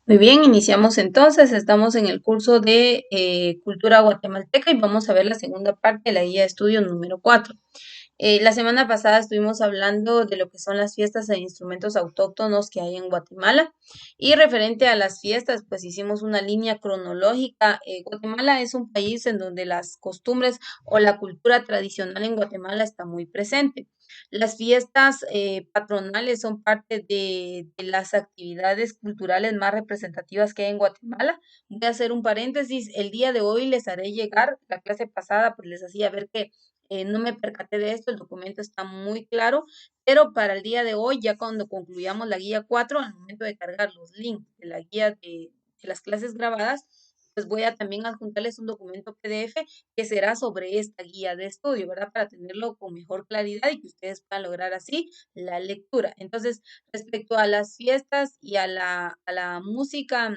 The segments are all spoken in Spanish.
Muy bien, iniciamos entonces. Estamos en el curso de Cultura Guatemalteca y vamos a ver la segunda parte de la guía de estudio número 4. La semana pasada estuvimos hablando de lo que son las fiestas e instrumentos autóctonos que hay en Guatemala y referente a las fiestas, pues hicimos una línea cronológica. Guatemala es un país en donde las costumbres o la cultura tradicional en Guatemala está muy presente. Las fiestas patronales son parte de las actividades culturales más representativas que hay en Guatemala. Voy a hacer un paréntesis. El día de hoy les haré llegar, la clase pasada pues les hacía ver que no me percaté de esto, el documento está muy claro, pero para el día de hoy, ya cuando concluyamos la guía 4, al momento de cargar los links de la guía de las clases grabadas, pues voy a también adjuntarles un documento PDF que será sobre esta guía de estudio, ¿verdad? Para tenerlo con mejor claridad y que ustedes puedan lograr así la lectura. Entonces, respecto a las fiestas y a la música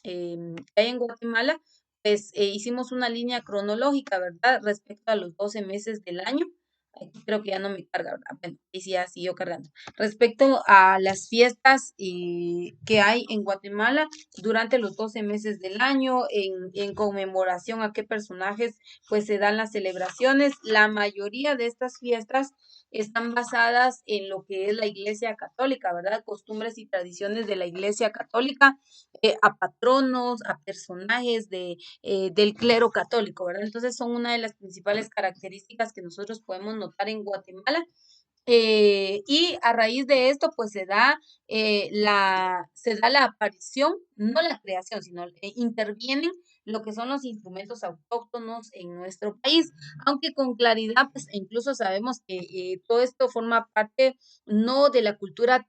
que hay en Guatemala, pues hicimos una línea cronológica, ¿verdad? Respecto a los 12 meses del año. Aquí creo que ya no me carga, ¿verdad? Bueno, y sí, ya siguió cargando. Respecto a las fiestas que hay en Guatemala durante los 12 meses del año, en conmemoración a qué personajes pues se dan las celebraciones, la mayoría de estas fiestas están basadas en lo que es la Iglesia Católica, ¿verdad? Costumbres y tradiciones de la Iglesia Católica, a patronos, a personajes del clero católico, ¿verdad? Entonces son una de las principales características que nosotros podemos notar en Guatemala. Y a raíz de esto, pues se da la aparición, no la creación, sino intervienen lo que son los instrumentos autóctonos en nuestro país, aunque con claridad, pues incluso sabemos que todo esto forma parte no de la cultura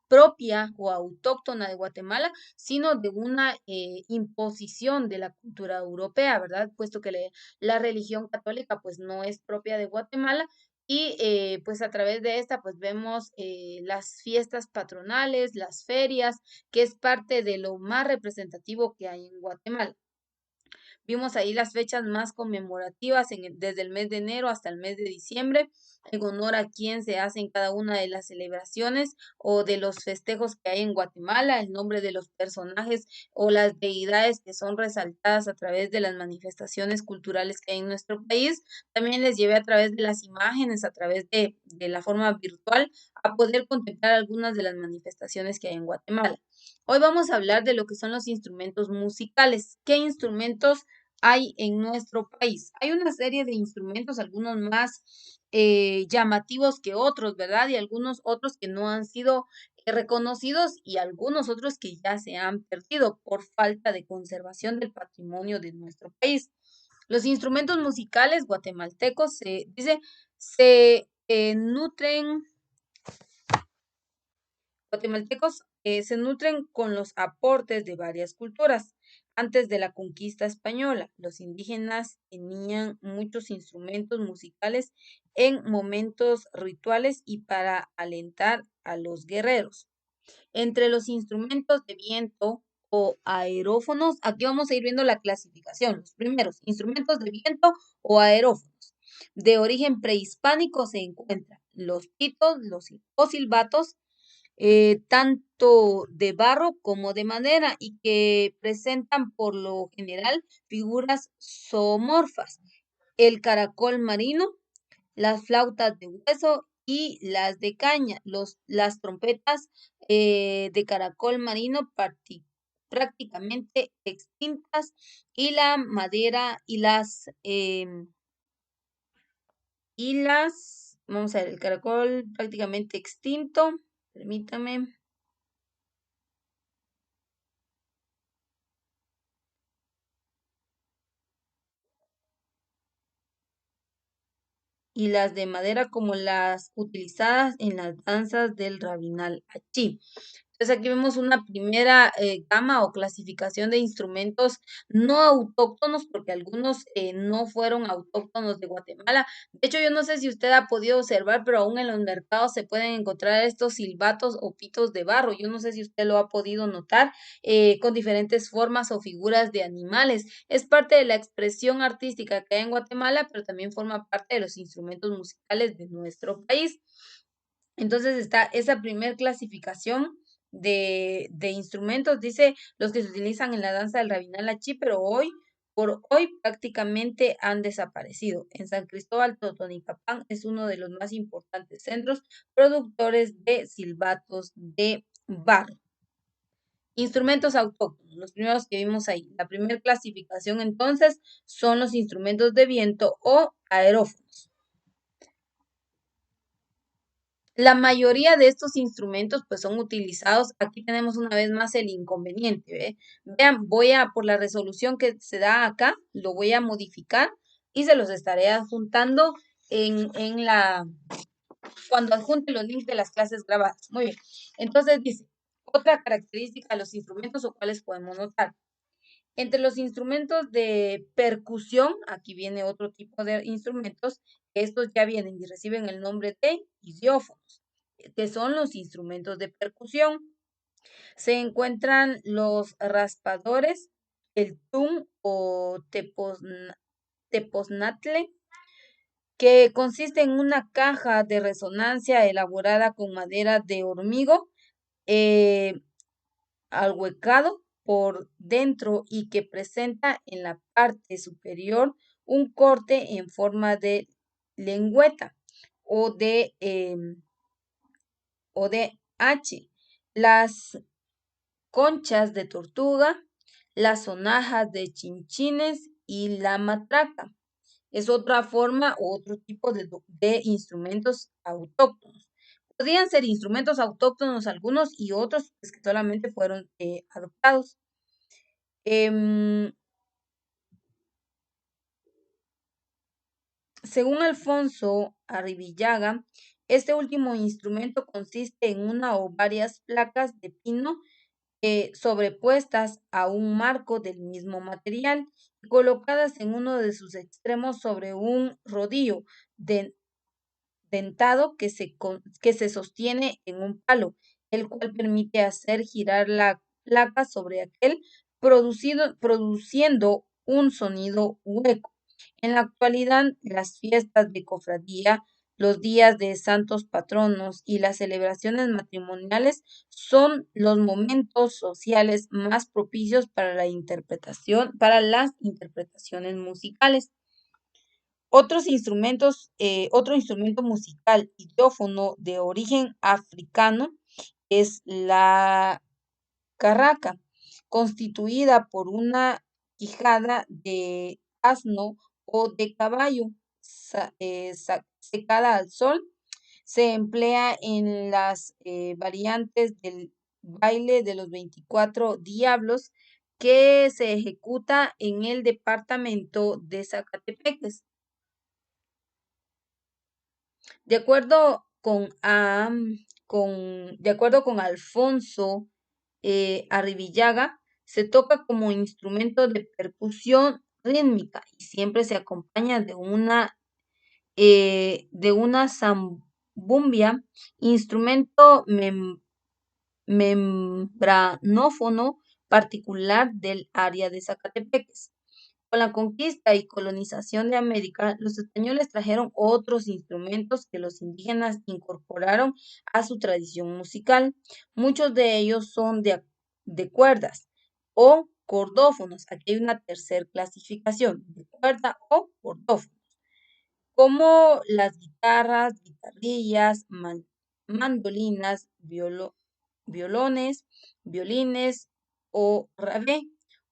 propia o autóctona de Guatemala, sino de una imposición de la cultura europea, ¿verdad? Puesto que la religión católica pues no es propia de Guatemala y pues a través de esta pues vemos las fiestas patronales, las ferias, que es parte de lo más representativo que hay en Guatemala. Vimos ahí las fechas más conmemorativas desde el mes de enero hasta el mes de diciembre, en honor a quién se hacen cada una de las celebraciones o de los festejos que hay en Guatemala, el nombre de los personajes o las deidades que son resaltadas a través de las manifestaciones culturales que hay en nuestro país. También les llevé a través de las imágenes, a través de la forma virtual, a poder contemplar algunas de las manifestaciones que hay en Guatemala. Hoy vamos a hablar de lo que son los instrumentos musicales. ¿Qué instrumentos hay en nuestro país? Hay una serie de instrumentos, algunos más llamativos que otros, ¿verdad? Y algunos otros que no han sido reconocidos y algunos otros que ya se han perdido por falta de conservación del patrimonio de nuestro país. Los instrumentos musicales guatemaltecos se nutren guatemaltecos se nutren con los aportes de varias culturas. Antes de la conquista española, los indígenas tenían muchos instrumentos musicales en momentos rituales y para alentar a los guerreros. Entre los instrumentos de viento o aerófonos, aquí vamos a ir viendo la clasificación. Los primeros, instrumentos de viento o aerófonos. De origen prehispánico se encuentran los pitos, o silbatos, tanto de barro como de madera y que presentan por lo general figuras zoomorfas. El caracol marino, las flautas de hueso y las de caña, las trompetas de caracol marino prácticamente extintas y la madera vamos a ver, el caracol prácticamente extinto, permítame. Y las de madera como las utilizadas en las danzas del Rabinal Achí. Entonces aquí vemos una primera gama o clasificación de instrumentos no autóctonos, porque algunos no fueron autóctonos de Guatemala. De hecho, yo no sé si usted ha podido observar, pero aún en los mercados se pueden encontrar estos silbatos o pitos de barro. Yo no sé si usted lo ha podido notar con diferentes formas o figuras de animales. Es parte de la expresión artística que hay en Guatemala, pero también forma parte de los instrumentos musicales de nuestro país. Entonces está esa primer clasificación de instrumentos, dice los que se utilizan en la danza del Rabinal Achí, pero por hoy prácticamente han desaparecido. En San Cristóbal, Totonicapán es uno de los más importantes centros productores de silbatos de barro. Instrumentos autóctonos, los primeros que vimos ahí. La primera clasificación entonces son los instrumentos de viento o aerófonos. La mayoría de estos instrumentos pues son utilizados. Aquí tenemos una vez más el inconveniente, ¿ve? Vean, por la resolución que se da acá, lo voy a modificar y se los estaré adjuntando cuando adjunte los links de las clases grabadas. Muy bien. Entonces dice, otra característica de los instrumentos o cuáles podemos notar. Entre los instrumentos de percusión, aquí viene otro tipo de instrumentos, estos ya vienen y reciben el nombre de idiófonos, que son los instrumentos de percusión. Se encuentran los raspadores, el tum o tepoznatle, que consiste en una caja de resonancia elaborada con madera de hormigo, eh, ahuecado por dentro y que presenta en la parte superior un corte en forma de lengüeta o de H. Las conchas de tortuga, las sonajas de chinchines y la matraca. Es otra forma o otro tipo de instrumentos autóctonos. Podrían ser instrumentos autóctonos algunos y otros pues, que solamente fueron adoptados. Em, Según Alfonso Arribillaga, este último instrumento consiste en una o varias placas de pino sobrepuestas a un marco del mismo material y colocadas en uno de sus extremos sobre un rodillo dentado que se sostiene en un palo, el cual permite hacer girar la placa sobre aquel, produciendo un sonido hueco. En la actualidad, las fiestas de cofradía, los días de santos patronos y las celebraciones matrimoniales son los momentos sociales más propicios para para las interpretaciones musicales. Otro instrumento musical idófono de origen africano es la carraca, constituida por una quijada de asno o de caballo secada al sol. Se emplea en las variantes del baile de los 24 diablos que se ejecuta en el departamento de Zacatepeques. De acuerdo de acuerdo con Alfonso Arribillaga, se toca como instrumento de percusión rítmica y siempre se acompaña de una zambumbia, instrumento membranófono particular del área de Zacatepeques. Con la conquista y colonización de América, los españoles trajeron otros instrumentos que los indígenas incorporaron a su tradición musical. Muchos de ellos son de cuerdas o cordófonos. Aquí hay una tercera clasificación, de cuerda o cordófono, como las guitarras, guitarrillas, mandolinas, violones, violines o rabé,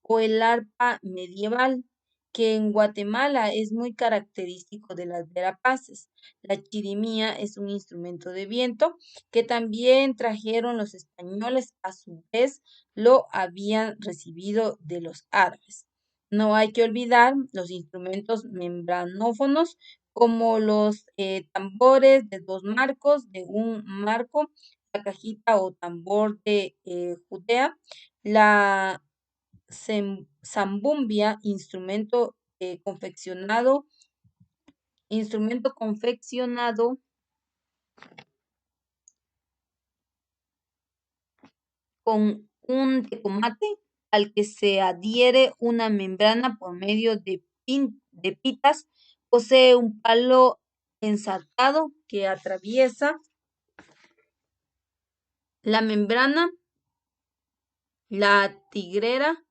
o el arpa medieval, que en Guatemala es muy característico de las verapaces. La chirimía es un instrumento de viento que también trajeron los españoles, a su vez lo habían recibido de los árabes. No hay que olvidar los instrumentos membranófonos como los tambores de dos marcos, de un marco, la cajita o tambor de jutea, la zambumbia, instrumento confeccionado con un tecomate al que se adhiere una membrana por medio de pitas. Posee un palo ensartado que atraviesa la membrana la tigrera,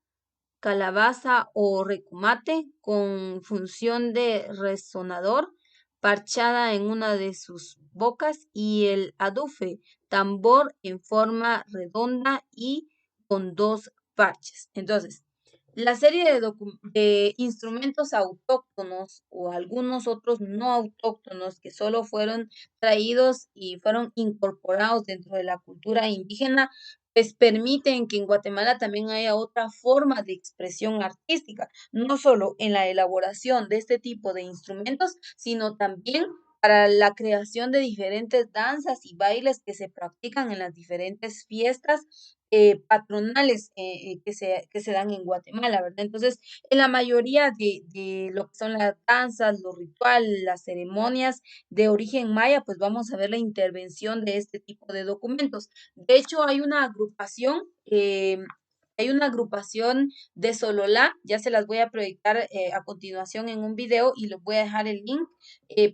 calabaza o recumate con función de resonador parchada en una de sus bocas y el adufe, tambor en forma redonda y con dos parches. Entonces, la serie de instrumentos autóctonos o algunos otros no autóctonos que solo fueron traídos y fueron incorporados dentro de la cultura indígena, pues permiten que en Guatemala también haya otra forma de expresión artística, no solo en la elaboración de este tipo de instrumentos, sino también para la creación de diferentes danzas y bailes que se practican en las diferentes fiestas patronales que se dan en Guatemala, ¿verdad? Entonces, en la mayoría de lo que son las danzas, los rituales, las ceremonias de origen maya, pues vamos a ver la intervención de este tipo de documentos. De hecho, hay una agrupación de Sololá, ya se las voy a proyectar a continuación en un video y les voy a dejar el link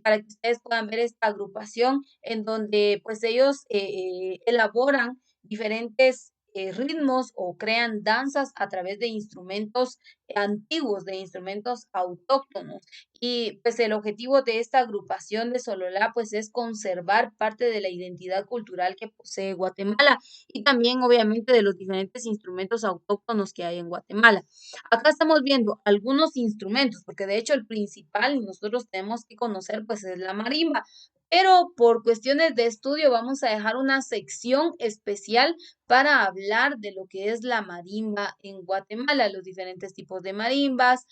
para que ustedes puedan ver esta agrupación en donde pues ellos elaboran diferentes ritmos o crean danzas a través de instrumentos antiguos, de instrumentos autóctonos. Y pues el objetivo de esta agrupación de Sololá pues es conservar parte de la identidad cultural que posee Guatemala y también obviamente de los diferentes instrumentos autóctonos que hay en Guatemala. Acá estamos viendo algunos instrumentos, porque de hecho el principal y nosotros tenemos que conocer pues es la marimba. Pero por cuestiones de estudio vamos a dejar una sección especial para hablar de lo que es la marimba en Guatemala, los diferentes tipos de marimbas,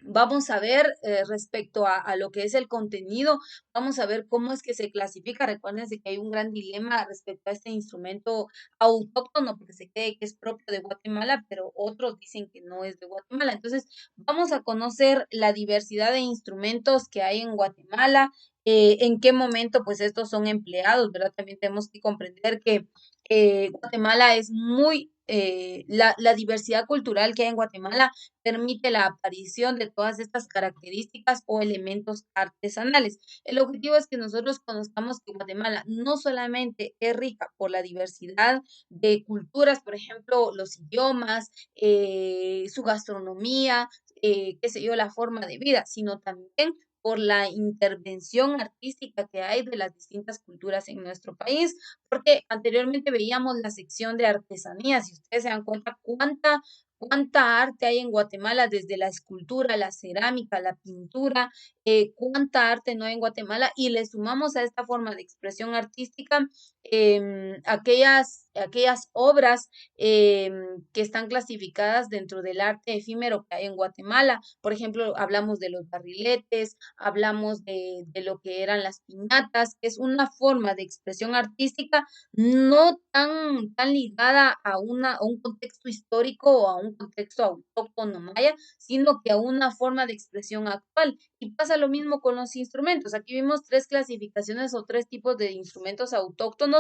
vamos a ver respecto a lo que es el contenido, vamos a ver cómo es que se clasifica. Recuérdense que hay un gran dilema respecto a este instrumento autóctono, porque se cree que es propio de Guatemala, pero otros dicen que no es de Guatemala. Entonces, vamos a conocer la diversidad de instrumentos que hay en Guatemala, en qué momento pues estos son empleados, ¿verdad? También tenemos que comprender que Guatemala es la diversidad cultural que hay en Guatemala permite la aparición de todas estas características o elementos artesanales. El objetivo es que nosotros conozcamos que Guatemala no solamente es rica por la diversidad de culturas, por ejemplo, los idiomas, su gastronomía, qué sé yo, la forma de vida, sino también por la intervención artística que hay de las distintas culturas en nuestro país, porque anteriormente veíamos la sección de artesanías, y ustedes se dan cuenta cuánta arte hay en Guatemala, desde la escultura, la cerámica, la pintura, cuánta arte no hay en Guatemala, y le sumamos a esta forma de expresión artística aquellas obras que están clasificadas dentro del arte efímero que hay en Guatemala. Por ejemplo, hablamos de los barriletes, hablamos de lo que eran las piñatas, que es una forma de expresión artística no tan ligada a un contexto histórico o a un contexto autóctono maya, sino que a una forma de expresión actual. Y pasa lo mismo con los instrumentos. Aquí vimos tres clasificaciones o tres tipos de instrumentos autóctonos,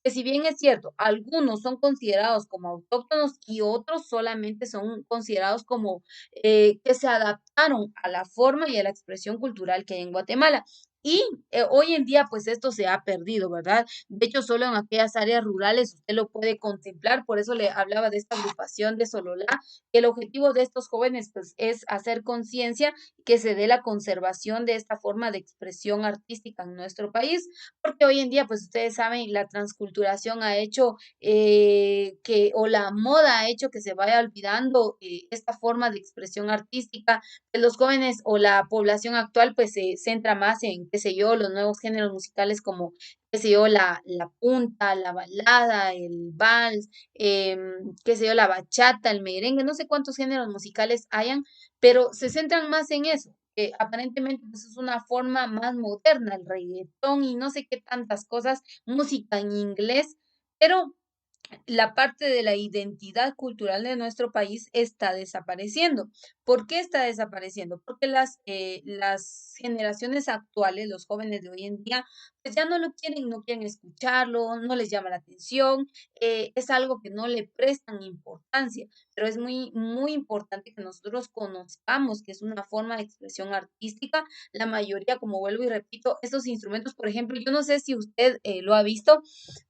que si bien es cierto, algunos son considerados como autóctonos y otros solamente son considerados como que se adaptaron a la forma y a la expresión cultural que hay en Guatemala. Y hoy en día, pues esto se ha perdido, ¿verdad? De hecho, solo en aquellas áreas rurales usted lo puede contemplar, por eso le hablaba de esta agrupación de Sololá, que el objetivo de estos jóvenes, pues, es hacer conciencia que se dé la conservación de esta forma de expresión artística en nuestro país, porque hoy en día, pues, ustedes saben, la transculturación ha hecho o la moda ha hecho que se vaya olvidando esta forma de expresión artística, los jóvenes o la población actual pues se centra más en, qué sé yo, los nuevos géneros musicales como, qué sé yo, la punta, la balada, el vals, qué sé yo, la bachata, el merengue, no sé cuántos géneros musicales hayan, pero se centran más en eso. Que aparentemente pues, es una forma más moderna, el reggaetón y no sé qué tantas cosas, música en inglés, pero la parte de la identidad cultural de nuestro país está desapareciendo. ¿Por qué está desapareciendo? Porque las generaciones actuales, los jóvenes de hoy en día, pues ya no lo quieren, no quieren escucharlo, no les llama la atención, es algo que no le prestan importancia, pero es muy importante que nosotros conozcamos que es una forma de expresión artística. La mayoría, como vuelvo y repito, estos instrumentos, por ejemplo, yo no sé si usted lo ha visto,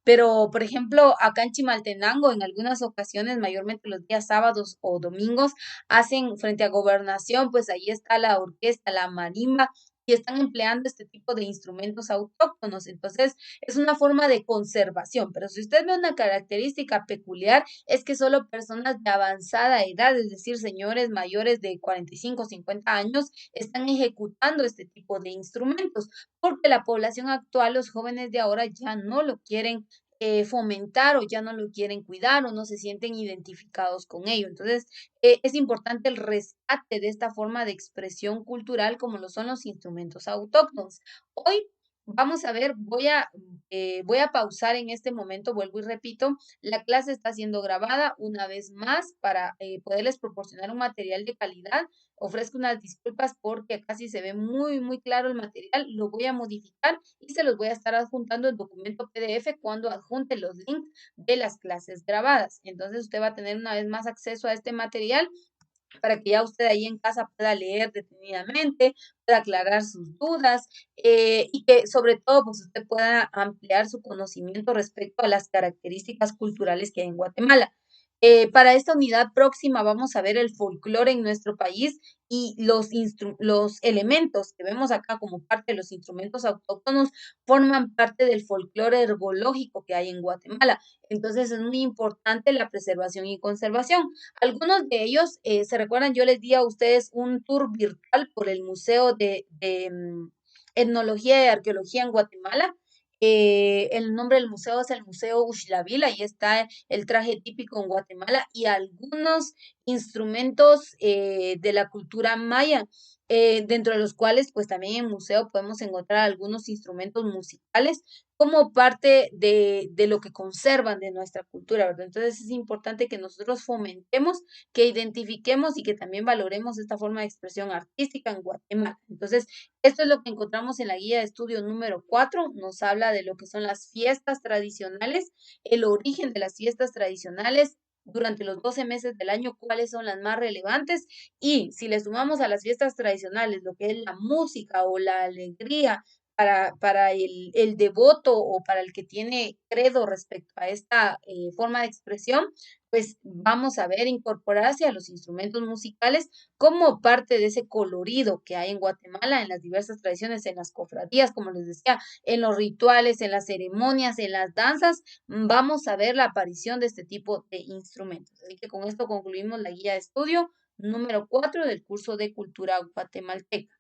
pero por ejemplo, acá en Chimaltenango, en algunas ocasiones, mayormente los días sábados o domingos, hacen frente a Gobernación, pues ahí está la orquesta, la marimba, y están empleando este tipo de instrumentos autóctonos. Entonces, es una forma de conservación, pero si usted ve una característica peculiar, es que solo personas de avanzada edad, es decir, señores mayores de 45, 50 años, están ejecutando este tipo de instrumentos, porque la población actual, los jóvenes de ahora ya no lo quieren fomentar o ya no lo quieren cuidar o no se sienten identificados con ello. Entonces, es importante el rescate de esta forma de expresión cultural como lo son los instrumentos autóctonos. Hoy vamos a ver, voy a pausar en este momento, vuelvo y repito, la clase está siendo grabada una vez más para poderles proporcionar un material de calidad. Ofrezco unas disculpas porque acá sí se ve muy, muy claro el material. Lo voy a modificar y se los voy a estar adjuntando en documento PDF cuando adjunte los links de las clases grabadas. Entonces usted va a tener una vez más acceso a este material para que ya usted ahí en casa pueda leer detenidamente, pueda aclarar sus dudas y que sobre todo pues usted pueda ampliar su conocimiento respecto a las características culturales que hay en Guatemala. Para esta unidad próxima vamos a ver el folclore en nuestro país y los elementos que vemos acá como parte de los instrumentos autóctonos forman parte del folclore herbológico que hay en Guatemala. Entonces es muy importante la preservación y conservación. Algunos de ellos, se recuerdan, yo les di a ustedes un tour virtual por el Museo de Etnología y Arqueología en Guatemala. El nombre del museo es el Museo Uxlavil, ahí está el traje típico en Guatemala y algunos instrumentos de la cultura maya, dentro de los cuales pues también en el museo podemos encontrar algunos instrumentos musicales como parte de lo que conservan de nuestra cultura, ¿verdad? Entonces es importante que nosotros fomentemos, que identifiquemos y que también valoremos esta forma de expresión artística en Guatemala. Entonces, esto es lo que encontramos en la guía de estudio número 4. Nos habla de lo que son las fiestas tradicionales, el origen de las fiestas tradicionales durante los 12 meses del año, cuáles son las más relevantes y si le sumamos a las fiestas tradicionales lo que es la música o la alegría para el devoto o para el que tiene credo respecto a esta forma de expresión, pues vamos a ver incorporarse a los instrumentos musicales como parte de ese colorido que hay en Guatemala, en las diversas tradiciones, en las cofradías, como les decía, en los rituales, en las ceremonias, en las danzas, vamos a ver la aparición de este tipo de instrumentos. Así que con esto concluimos la guía de estudio número 4 del curso de cultura guatemalteca.